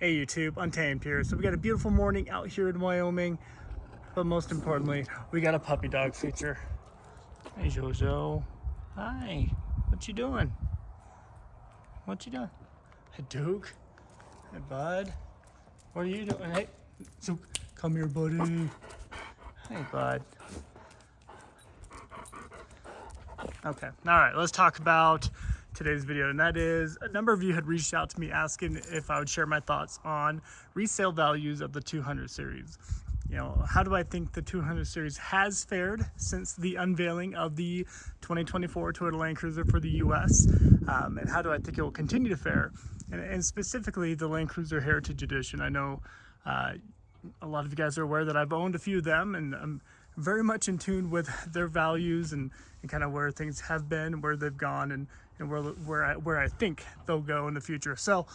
Hey YouTube, Untamed here. So we got a beautiful morning out here in Wyoming, but most importantly, we got a puppy dog feature. Hey Jojo. Hi. What you doing? What you doing? Hey Duke. Hey bud. What are you doing? Hey, so come here, buddy. Hey bud. Okay, all right, let's talk about today's video, and that is a number of you had reached out to me asking if I would share my thoughts on resale values of the 200 series. You know, how do I think the 200 series has fared since the unveiling of the 2024 Toyota Landcruiser for the US, and how do I think it will continue to fare, and specifically the Landcruiser Heritage Edition. I know a lot of you guys are aware that I've owned a few of them, and I'm very much in tune with their values and kind of where things have been, where they've gone, and where I think they'll go in the future. So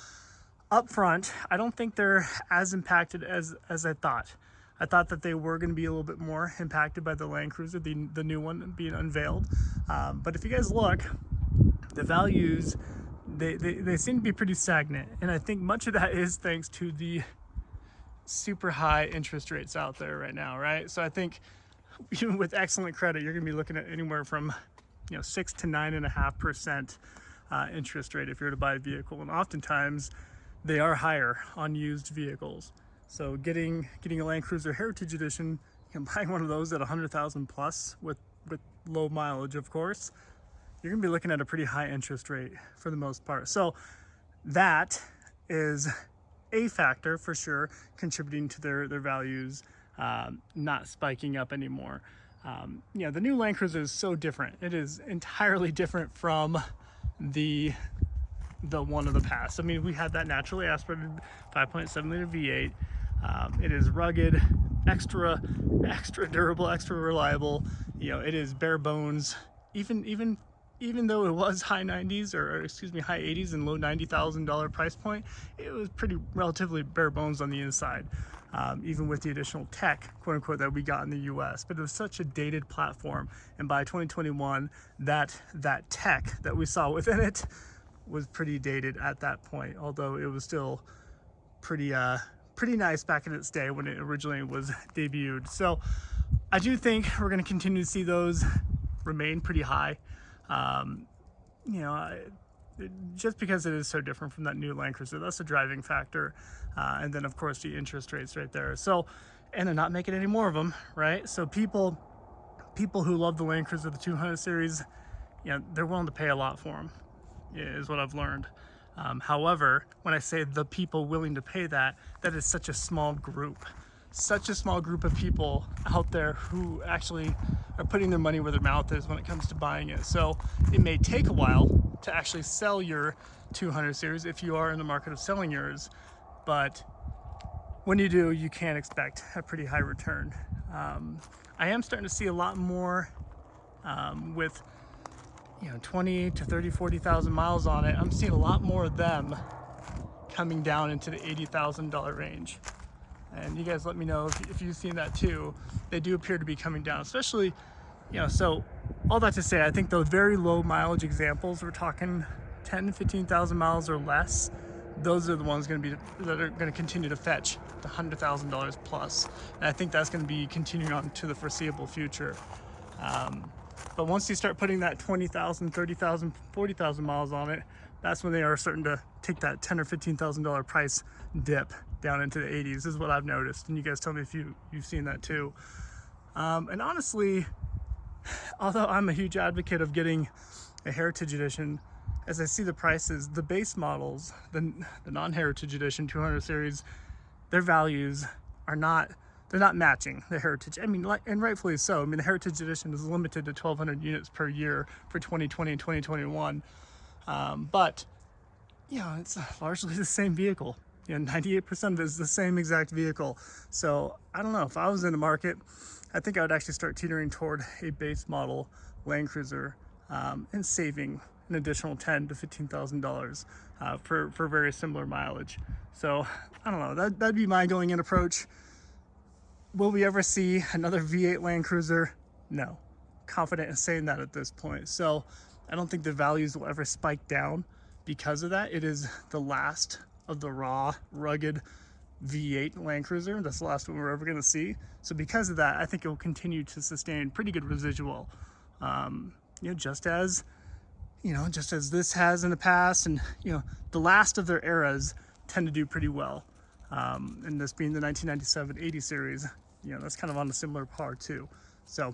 up front, I don't think they're as impacted as I thought. I thought that they were going to be a little bit more impacted by the Landcruiser, the new one being unveiled. But if you guys look, the values, they seem to be pretty stagnant. And I think much of that is thanks to the super high interest rates out there right now, right? So I think even with excellent credit, you're going to be looking at anywhere from 6 to 9.5% interest rate if you're to buy a vehicle, and oftentimes they are higher on used vehicles. So getting a Landcruiser Heritage Edition, buying one of those at 100,000 plus with low mileage, of course, you're going to be looking at a pretty high interest rate for the most part. So that is a factor for sure contributing to their values not spiking up anymore. The new Landcruiser is so different. It is entirely different from the one of the past. I mean, we had that naturally aspirated 5.7 liter V8. It is rugged, extra durable, extra reliable. It is bare bones. Even though it was high 90s or excuse me, high 80s and low $90,000 price point, it was pretty relatively bare bones on the inside. Even with the additional tech, quote unquote, that we got in the US. But it was such a dated platform, and by 2021, that tech that we saw within it was pretty dated at that point, although it was still pretty nice back in its day when it originally was debuted. So I do think we're going to continue to see those remain pretty high. Just because it is so different from that new Landcruiser, that's a driving factor. And then of course the interest rates right there. So, and they're not making any more of them, right? So people who love the Landcruiser, the 200 series, they're willing to pay a lot for them, is what I've learned. However, when I say the people willing to pay that is such a small group. Such a small group of people out there who actually are putting their money where their mouth is when it comes to buying it. So it may take a while to actually sell your 200 series if you are in the market of selling yours, but when you do, you can expect a pretty high return. I am starting to see a lot more with 20 to 30, 40,000 miles on it. I'm seeing a lot more of them coming down into the $80,000 range. And you guys let me know if you've seen that too. They do appear to be coming down, especially, so all that to say, I think those very low mileage examples, we're talking 10 to 15,000 miles or less, those are the ones that are going to continue to fetch the $100,000 plus. And I think that's going to be continuing on to the foreseeable future. But once you start putting that 20,000, 30,000, 40,000 miles on it, that's when they are starting to take that $10,000 or $15,000 price dip down into the 80s, is what I've noticed. And you guys tell me if you've seen that too. And honestly, although I'm a huge advocate of getting a Heritage Edition, as I see the prices, the base models, the non-Heritage Edition 200 series, their values are not, they're not matching the Heritage. I mean, and rightfully so. I mean, the Heritage Edition is limited to 1,200 units per year for 2020 and 2021. But, it's largely the same vehicle. 98% of it is the same exact vehicle. So I don't know, if I was in the market, I think I would actually start teetering toward a base model Landcruiser and saving an additional $10,000 to $15,000 for very similar mileage. So I don't know, that'd be my going in approach. Will we ever see another V8 Landcruiser? No. Confident in saying that at this point. So I don't think the values will ever spike down because of that. It is the last of the raw, rugged V8 Landcruiser. That's the last one we're ever going to see. So because of that, I think it will continue to sustain pretty good residual, just as this has in the past. And the last of their eras tend to do pretty well, and this being the 1997-80 series, that's kind of on a similar par too. So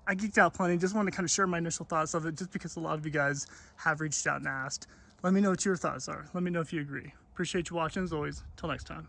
I geeked out plenty. Just wanted to kind of share my initial thoughts of it, just because a lot of you guys have reached out and asked. Let me know what your thoughts are. Let me know if you agree. Appreciate you watching as always. Till next time.